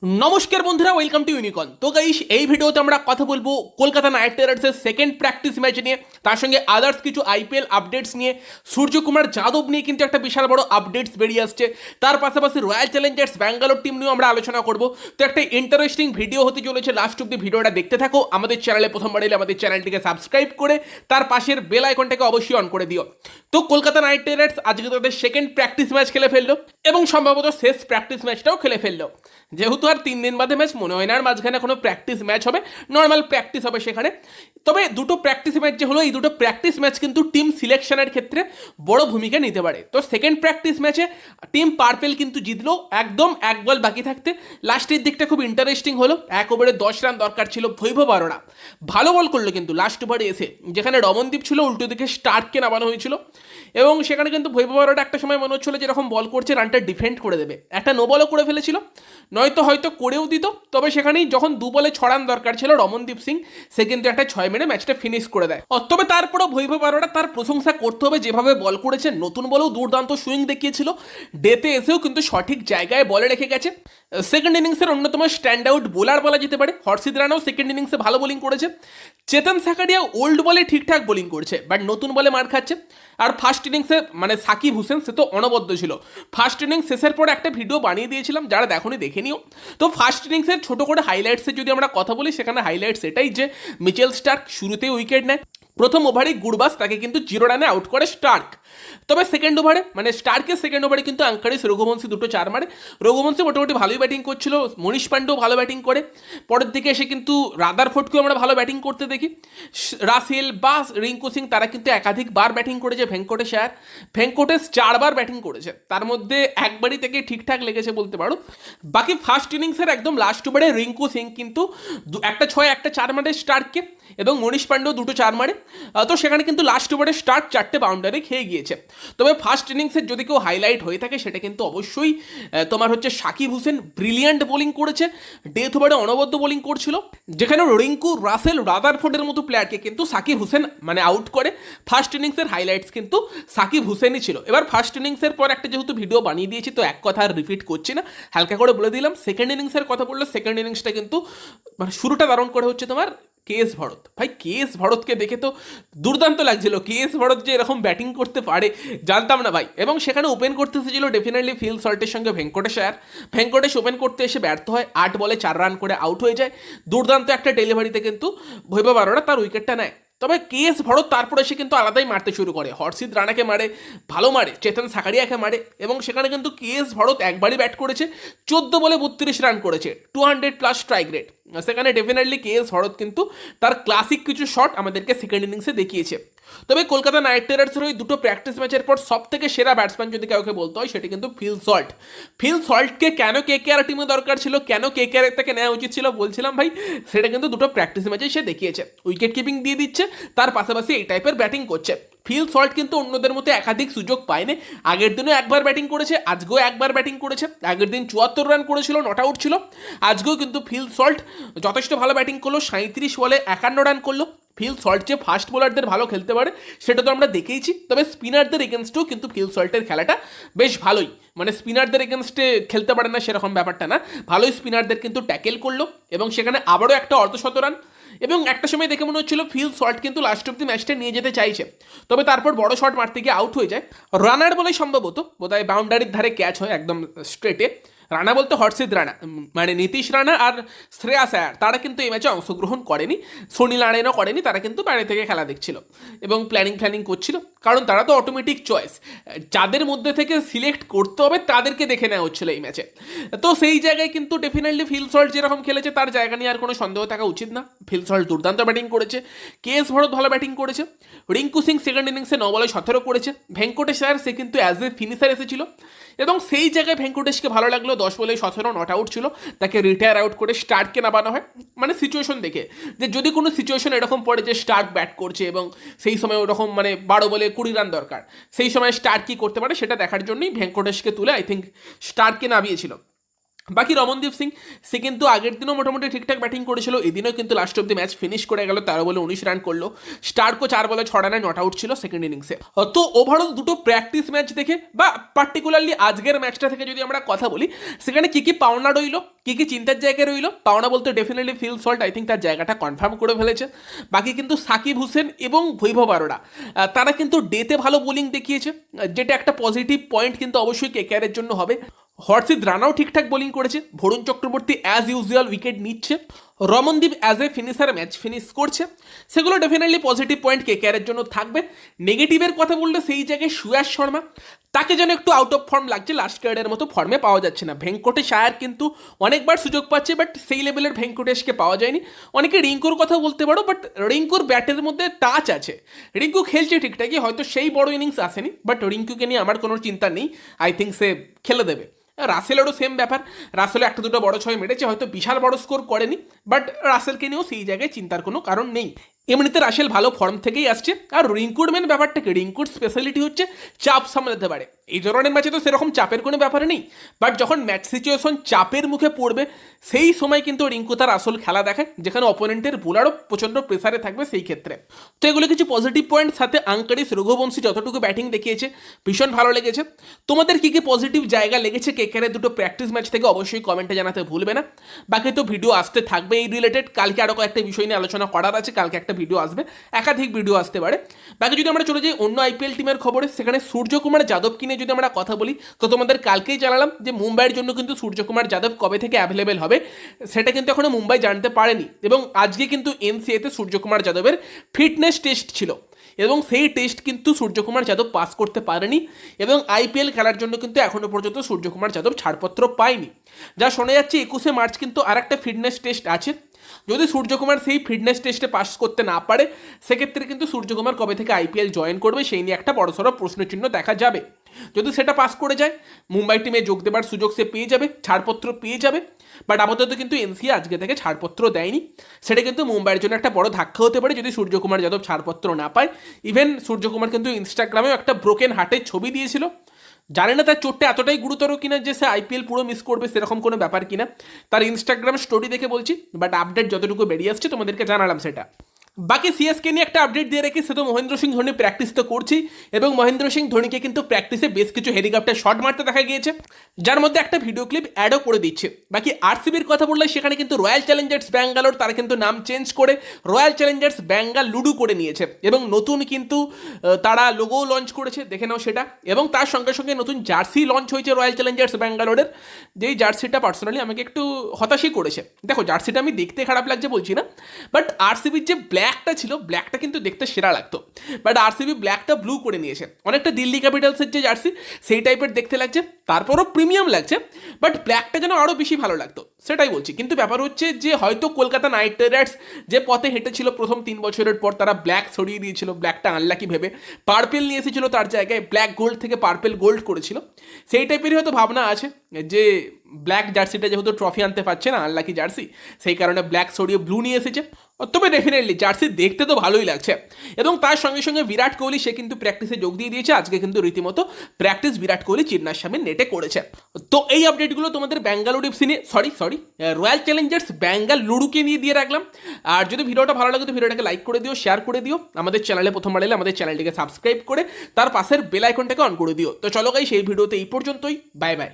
নমস্কার বন্ধুরা, welcome to Unicorn. তো গাইস, এই ভিডিওতে আমরা কথা বলবো কলকাতা নাইট রাইডার্সের সেকেন্ড প্র্যাকটিস ম্যাচ নিয়ে, তার সঙ্গে আদার্স কিছু আইপিএল আপডেটস নিয়ে, সূর্যকুমার যাদব নিয়ে কিন্তু একটা বিশাল বড় আপডেটস বেরিয়ে আসছে। তার পাশাপাশি রয়্যাল চ্যালেঞ্জার্স ব্যাঙ্গালোর টিম নিয়েও আমরা আলোচনা করব। তো একটা ইন্টারেস্টিং ভিডিও হতে চলেছে, লাস্ট অব্দি ভিডিওটা দেখতে থাকো। আমাদের চ্যানেলে প্রথমবার এলে আমাদের চ্যানেলটিকে সাবস্ক্রাইব করে তার পাশের বেল আইকনটাকে অবশ্যই অন করে দিও। তো কলকাতা নাইট রাইডার্স আজকে তাদের সেকেন্ড প্র্যাকটিস ম্যাচ খেলে ফেললো এবং সম্ভবত শেষ প্র্যাকটিস ম্যাচটাও খেলে ফেললো। যেহেতু আর 3 দিন বাদে ম্যাচ মনে হয় না আর মাঝখানে কোনো প্র্যাকটিস ম্যাচ হবে, নর্মাল প্র্যাকটিস হবে সেখানে। তবে দুটো প্র্যাকটিস ম্যাচ যে হলো, এই দুটো প্র্যাকটিস ম্যাচ কিন্তু টিম সিলেকশনের ক্ষেত্রে বড় ভূমিকা নিতে পারে। তো সেকেন্ড প্র্যাকটিস ম্যাচে টিম পার্পেল কিন্তু জিতলো একদম 1 বল বাকি থাকতে। লাস্টের দিকটা খুব ইন্টারেস্টিং হলো। 1 ওভারে 10 রান দরকার ছিল। বৈভব অরোরা ভালো বল করলো কিন্তু লাস্ট ওভারে এসে, যেখানে রমনদীপ ছিল উল্টো দিকে স্টার্ককে নামানো হয়েছিল এবং সেখানে কিন্তু বৈভব অরোরা একটা সময় মনে হচ্ছিল যেরকম বল করছে রানটা ডিফেন্ড করে দেবে, একটা নো বলও করে ফেলেছিল, নয়তো হয়তো করেও দিত। তবে সেখানেই যখন 2 বলে 6 রান দরকার ছিল, রমনদীপ সিং সে কিন্তু একটা 6 মেরে ম্যাচটা ফিনিশ করে দেয়। তবে তারপরেও বৈভব অরোরা তার প্রশংসা করতে হবে, যেভাবে বল করেছে, নতুন বলেও দুর্দান্ত সুইং দেখিয়েছিল, ডেতে এসেও কিন্তু সঠিক জায়গায় বলে রেখে গেছে। সেকেন্ড ইনিংসের অন্যতম স্ট্যান্ড আউট বোলার বলা যেতে পারে। হর্ষিত রানাও সেকেন্ড ইনিংসে ভালো বোলিং করেছে। চেতন সাকারিয়া ওল্ড বলে ঠিকঠাক বোলিং করছে, বাট নতুন বলে মার খাচ্ছে। আর ফার্স্ট ইনিংসে মানে সাকিব হুসেন সে তো অনবদ্য ছিল। ফার্স্ট ইনিংস শেষের পর একটা ভিডিও বানিয়ে দিয়েছিলাম, যারা দেখোনি দেখে নিও। তো ফার্স্ট ইনিংসের ছোট করে হাইলাইটসে যদি আমরা কথা বলি, সেখানে হাইলাইটস এটাই যে মিচেল স্টার্ক শুরুতেই উইকেট নেয়। প্রথম ওভারেই গুরবাস তাকে কিন্তু 0 রানে আউট করে স্টার্ক। তবে সেকেন্ড ওভারে মানে স্টার্কের সেকেন্ড ওভারে কিন্তু আঙ্কারিস রঘুবংশী দুটো 4 মারে। রঘুবংশী মোটামুটি ভালোই ব্যাটিং করছিল, মনীষ পাণ্ডেও ভালো ব্যাটিং করে। পরের দিকে এসে কিন্তু রাদারফোর্ডকেও আমরা ভালো ব্যাটিং করতে দেখি। রাসেল বা রিঙ্কু সিং তারা কিন্তু একাধিকবার ব্যাটিং করেছে। ভেঙ্কটেশ 4 বার ব্যাটিং করেছে, তার মধ্যে একবারই থেকে ঠিকঠাক লেগেছে বলতে পারো। বাকি ফার্স্ট ইনিংসের একদম লাস্ট ওভারে রিঙ্কু সিং কিন্তু একটা 6 একটা 4 মারে স্টার্ককে, এবং মনীষ পাণ্ডেও দুটো 4 মারে। তো সেখানে কিন্তু লাস্ট ওভারে স্টার্ক 4টে বাউন্ডারি খেয়ে গিয়েছে। তবে ফার্স্ট ইনিংসের যদি কেউ হাইলাইট হয়ে থাকে, সেটা কিন্তু অবশ্যই তোমার হচ্ছে সাকিব হুসেন। ব্রিলিয়ান্ট বোলিং করেছে, ডেথ ওভারে অনবদ্য বোলিং করছিল, যেখানে রিঙ্কু, রাসেল, রাদারফোর্ডের মতো প্লেয়ারকে কিন্তু সাকিব হুসেন মানে আউট করে। ফার্স্ট ইনিংসের হাইলাইটস কিন্তু সাকিব হুসেনই ছিল। এবার ফার্স্ট ইনিংসের পর একটা যেহেতু ভিডিও বানিয়ে দিয়েছি, তো এক কথা আর রিপিট করছি না, হালকা করে বলে দিলাম। সেকেন্ড ইনিংসের কথা বললে, সেকেন্ড ইনিংসটা কিন্তু মানে শুরুটা দারুণ করে হচ্ছে তোমার কেএস ভরত। ভাই কেএস ভরতকে দেখে তো দুর্দান্ত লাগছিল। কেএস ভরত যে এরকম ব্যাটিং করতে পারে জানতাম না ভাই। এবং সেখানে ওপেন করতে এসেছিল ডেফিনেটলি ফিল সল্টের সঙ্গে ভেঙ্কটেশ আয়ার। ভেঙ্কটেশ ওপেন করতে এসে ব্যর্থ হয়, 8 বলে 4 রান করে আউট হয়ে যায়। দুর্দান্ত একটা ডেলিভারিতে কিন্তু বৈভব অরোরা তার উইকেটটা নেয়। তবে কেএস ভরত তারপর এসে কিন্তু আলাদাই মারতে শুরু করে। হর্ষিত রানাকে মারে, ভালো মারে, চেতন সাকারিয়াকে মারে, এবং সেখানে কিন্তু কেএস ভরত একবারই ব্যাট করেছে, 14 বলে 32 রান করেছে, 200+ স্ট্রাইক রেট। সেখানে ডেফিনেটলি কেএস ভরত কিন্তু তার ক্লাসিক কিছু শট আমাদেরকে সেকেন্ড ইনিংসে দেখিয়েছে। তবে কলকাতা নাইট রাইডার্সের ওই দুটো প্র্যাকটিস ম্যাচের পর সব থেকে সেরা ব্যাটসম্যান যদি কাউকে বলতে হয়, সেটা কিন্তু ফিল সল্ট। ফিল সল্টকে কেন কেকেআর টিমে দরকার ছিল, কেন কেকেআর থেকে নেওয়া উচিত ছিল বলছিলাম ভাই, সেটা কিন্তু দুটো প্র্যাকটিস ম্যাচে সে দেখিয়েছে। উইকেট কিপিং দিয়ে দিচ্ছে, তার পাশাপাশি এই টাইপের ব্যাটিং করছে। ফিল সল্ট কিন্তু অন্যদের মধ্যে একাধিক সুযোগ পায়নি। আগের দিনও একবার ব্যাটিং করেছে, আজকেও একবার ব্যাটিং করেছে। আগের দিন 74 রান করেছিল, নট আউট ছিল। আজকেও কিন্তু ফিল সল্ট যথেষ্ট ভালো ব্যাটিং করলো, 37 বলে 51 রান করলো। ফিল সল্ট যে ফাস্ট বোলারদের ভালো খেলতে পারে সেটা তো আমরা দেখেইছি। তবে স্পিনারদের এগেনস্টেও কিন্তু ফিল সল্টের খেলাটা বেশ ভালোই, মানে স্পিনারদের এগেনস্টে খেলতে পারে না সেরকম ব্যাপারটা না, ভালোই স্পিনারদের কিন্তু ট্যাকেল করলো, এবং সেখানে আবারও একটা অর্ধশত রান। এবং একটা সময় দেখে মনে হচ্ছিল ফিল সল্ট কিন্তু লাস্ট অব দি ম্যাচটা নিয়ে যেতে চাইছে। তবে তারপর বড় শট মারতে গিয়ে আউট হয়ে যায়। রানার বলে সম্ভবত বোধহয় বাউন্ডারির ধারে ক্যাচ হয় একদম স্ট্রেটে। রানা বলতে হর্ষিত রানা, মানে নীতিশ রানা আর শ্রেয়াস আয়ার, তারা কিন্তু এই ম্যাচে অংশগ্রহণ করেনি। সোনি লাড়েনও করেনি, তারা কিন্তু বাইরে থেকে খেলা দেখছিল এবং প্ল্যানিং করছিল, কারণ তারা তো অটোমেটিক চয়েস, যাদের মধ্যে থেকে সিলেক্ট করতে হবে তাদেরকে দেখে নেওয়া হচ্ছিল এই ম্যাচে। তো সেই জায়গায় কিন্তু ডেফিনেটলি ফিল সল্ট যেরকম খেলেছে, তার জায়গা নিয়ে আর কোনো সন্দেহ থাকা উচিত না। ফিল সল্ট দুর্দান্ত ব্যাটিং করেছে, কেএস ভরত ভালো ব্যাটিং করেছে, রিঙ্কু সিং সেকেন্ড ইনিংসে 9 বলে 17 করেছে। ভেঙ্কটেশ আয়ার সে কিন্তু অ্যাজ এ ফিনিশার এসেছিল, এবং সেই জায়গায় ভেঙ্কটেশকে ভালো লাগলো। 10 বলে 17 নট আউট ছিল, তাকে রিটায়ার আউট করে স্টার্ককে নামানো হয়, মানে সিচুয়েশন দেখে, যে যদি কোনো সিচুয়েশন এরকম পড়ে যে স্টার্ক ব্যাট করছে এবং সেই সময় ওরকম মানে 12 বলে 20 রান দরকার, সেই সময় স্টার্ক কী করতে পারে সেটা দেখার জন্যই ভেঙ্কটেশকে তুলে আই থিঙ্ক স্টার্ককে নামিয়েছিল। বাকি রমনদীপ সিং, সে কিন্তু আগের দিনও মোটামুটি ঠিকঠাক ব্যাটিং করেছিল, এদিনও কিন্তু last of the match finish করে গেল 13 বলে 19 রান করলো। স্টার্কও 4 বলে 6 রানে নট আউট ছিল সেকেন্ড ইনিংসে। তো ওভারঅল দুটো প্র্যাকটিস ম্যাচ দেখে বা পার্টিকুলারলি আজকের ম্যাচটা থেকে যদি আমরা কথা বলি, সেখানে কী কী পাওনা রইলো, কী কী চিন্তার জায়গায় রইলো। পাওনা বলতে definitely Phil Salt, I think তার জায়গাটা কনফার্ম করে ফেলেছে। বাকি কিন্তু সাকিব হোসেন এবং বৈভব আরোরা, তারা কিন্তু ডেতে ভালো বোলিং দেখিয়েছে, যেটা একটা পজিটিভ পয়েন্ট কিন্তু অবশ্যই কেকেআরের জন্য হবে। হর্ষিত রানাও ঠিকঠাক বোলিং করেছে, Varun Chakravarthy as usual wicket নিচ্ছে, Ramandeep as a finisher match finish করছে, সেগুলো ডেফিনেটলি পজিটিভ পয়েন্ট কেকেআরের জন্য থাকবে। নেগেটিভের কথা বললে সেই জায়গায় সুয়াস শর্মা, তাকে যেন একটু আউট অফ ফর্ম লাগছে, লাস্ট ক্যারিয়ারের মতো ফর্মে পাওয়া যাচ্ছে না। ভেঙ্কটেশ আয়ার কিন্তু অনেকবার সুযোগ পাচ্ছে, বাট সেই লেভেলের ভেঙ্কটেশকে পাওয়া যায়নি। অনেকে রিঙ্কুর কথা বলতে পারো, বাট রিঙ্কুর ব্যাটের মধ্যে টাচ আছে, রিঙ্কু খেলছে ঠিকঠাকই, হয়তো সেই বড় ইনিংস আসেনি, বাট রিঙ্কুকে নিয়ে আমার কোনো চিন্তা নেই, আই থিঙ্ক সে খেলে দেবে। রাসেলেরও সেম ব্যাপার, রাসেলও একটা দুটো বড় ছয় মেরেছে, হয়তো বিশাল বড় স্কোর করেনি, বাট রাসেলকে নিয়েও সেই জায়গায় চিন্তার কোনো কারণ নেই। এমনিতে রাসেল ভালো ফর্ম থেকেই আসছে। আর রিঙ্কুর মেন ব্যাপারটাকে, রিঙ্কুর স্পেশালিটি হচ্ছে চাপ সামলাতে পারে। এই ধরনের ম্যাচে তো সেরকম চাপের কোনো ব্যাপার নেই, বাট যখন ম্যাচ সিচুয়েশন চাপের মুখে পড়বে, সেই সময় কিন্তু রিঙ্কু তার আসল খেলা দেখায়, যেখানে অপোনেন্টের বোলারও প্রচণ্ড প্রেসারে থাকবে সেই ক্ষেত্রে। তো এগুলো কিছু পজিটিভ পয়েন্ট, সাথে আঙ্কারিস রঘুবংশী যতটুকু ব্যাটিং দেখিয়েছে ভীষণ ভালো লেগেছে। তোমাদের কী কী পজিটিভ জায়গা লেগেছে কেকেআরের দুটো প্র্যাকটিস ম্যাচ থেকে অবশ্যই কমেন্টে জানাতে ভুলবে না। বাকি তো ভিডিও আসতে থাকবে এই রিলেটেড, কালকে আরও কয়েকটা বিষয় নিয়ে আলোচনা করার আছে, কালকে একটা ভিডিও আসবে, একাধিক ভিডিও আসতে পারে। বাকি যদি আমরা চলে যাই অন্য আইপিএল টিমের খবরে, সেখানে সূর্যকুমার যাদবকে নিয়ে যদি আমরা কথা বলি, তো তোমাদের কালকেই জানালাম যে মুম্বাইয়ের জন্য কিন্তু সূর্যকুমার যাদব কবে থেকে অ্যাভেলেবেল হবে সেটা কিন্তু এখনো মুম্বাই জানতে পারেনি। এবং আজকে কিন্তু এনসিএতে সূর্যকুমার যাদবের ফিটনেস টেস্ট ছিল, এবং সেই টেস্ট কিন্তু সূর্যকুমার যাদব পাস করতে পারেনি, এবং আইপিএল খেলার জন্য কিন্তু এখনো পর্যন্ত সূর্যকুমার যাদব ছাড়পত্র পায়নি। যা শোনা যাচ্ছে 21শে মার্চ কিন্তু আর একটা ফিটনেস টেস্ট আছে। যদি সূর্যকুমার সেই ফিটনেস টেস্টে পাস করতে না পারে, সেক্ষেত্রে কিন্তু সূর্যকুমার কবে থেকে আইপিএল জয়েন করবে সেই নিয়ে একটা বড়সড় প্রশ্নচিহ্ন দেখা যাবে। যদি সেটা পাস করে যায়, মুম্বাই টিমে যোগ দেবার সুযোগ সে পেয়ে যাবে, ছাড়পত্র পেয়ে যাবে। বাট আপাতত কিন্তু এনসিএ আজকে থেকে ছাড়পত্র দেয়নি, সেটা কিন্তু মুম্বাইয়ের জন্য একটা বড় ধাক্কা হতে পারে যদি সূর্যকুমার যাদব ছাড়পত্র না পায়। ইভেন সূর্যকুমার কিন্তু ইনস্টাগ্রামেও একটা ব্রোকেন হার্টের ছবি দিয়েছিল, জানি না তার চোটটা এতটাই গুরুতর কিনা যে সে আইপিএল পুরো মিস করবে, সেরকম কোনো ব্যাপার কিনা, তার ইনস্টাগ্রাম স্টোরি দেখে বলছি, বাট আপডেট যতটুকু বেরিয়ে আসছে তোমাদেরকে জানালাম সেটা। বাকি সিএসকে নিয়ে একটা আপডেট দিয়ে রেখে, সে তো মহেন্দ্র সিং ধোনি প্র্যাকটিস তো করছি, এবং মহেন্দ্র সিং ধোনিকে কিন্তু প্র্যাকটিসে বেশ কিছু হেলিকপ্টার শট মারতে দেখা গিয়েছে, যার মধ্যে একটা ভিডিও ক্লিপ অ্যাডও করে দিচ্ছে। বাকি আরসিবির কথা বললে, সেখানে কিন্তু রয়্যাল চ্যালেঞ্জার্স ব্যাঙ্গালোর তারা কিন্তু নাম চেঞ্জ করে রয়্যাল চ্যালেঞ্জার্স বেঙ্গালুরু করে নিয়েছে, এবং নতুন কিন্তু তারা লোগোও লঞ্চ করেছে, দেখে নাও সেটা। এবং তার সঙ্গে সঙ্গে নতুন জার্সি লঞ্চ হয়েছে রয়্যাল চ্যালেঞ্জার্স ব্যাঙ্গালোরের, যেই জার্সিটা পার্সোনালি আমাকে একটু হতাশই করেছে। দেখো, জার্সিটা আমি দেখতে খারাপ লাগছে বলছি না, বাট আরসিবির যে ব্ল্যাকটা ছিল, ব্ল্যাকটা কিন্তু দেখতে সেরা লাগতো, বাট আরসিবি ব্ল্যাকটা ব্লু করে নিয়েছে, অনেকটা দিল্লি ক্যাপিটালসের যে জার্সি সেই টাইপের দেখতে লাগছে, তারপরও প্রিমিয়াম লাগছে, বাট ব্ল্যাকটা যেন আরও বেশি ভালো লাগতো, সেটাই বলছি। কিন্তু ব্যাপার হচ্ছে যে হয়তো কলকাতা নাইট রাইডার্স যে পথে হেঁটেছিল প্রথম 3 বছরের পর, তারা ব্ল্যাক সরিয়ে দিয়েছিল, ব্ল্যাকটা আনলাকি ভেবে পার্পেল নিয়ে এসেছিল, তার জায়গায় ব্ল্যাক গোল্ড থেকে পার্পেল গোল্ড করেছিল, সেই টাইপেরই হয়তো ভাবনা আছে যে ব্ল্যাক জার্সিটা যেহেতু ট্রফি আনতে পারছে না, আনলাকি জার্সি, সেই কারণে ব্ল্যাক সরিয়ে ব্লু নিয়ে এসেছে। তবে ডেফিনেটলি জার্সি দেখতে তো ভালোই লাগছে। এবং তার সঙ্গে সঙ্গে বিরাট কোহলি, সে কিন্তু প্র্যাকটিসে যোগ দিয়ে দিয়েছে, আজকে কিন্তু রীতিমতো প্র্যাকটিস বিরাট কোহলি চিন্নার সামনে নেটে করেছে। তো এই আপডেটগুলো তোমাদের ব্যাঙ্গালুরু এফসি নিয়ে, সরি রয়্যাল চ্যালেঞ্জার্স বেঙ্গালুরুকে নিয়ে দিয়ে রাখলাম। আর যদি ভিডিওটা ভালো লাগে তো ভিডিওটাকে লাইক করে দিও, শেয়ার করে দিও, আমাদের চ্যানেলে প্রথমবার এলে আমাদের চ্যানেলটিকে সাবস্ক্রাইব করে তার পাশের বেল আইকনটাকে অন করে দিও। তো চলো গাইস, এই ভিডিওতে এই পর্যন্তই, বাই বাই।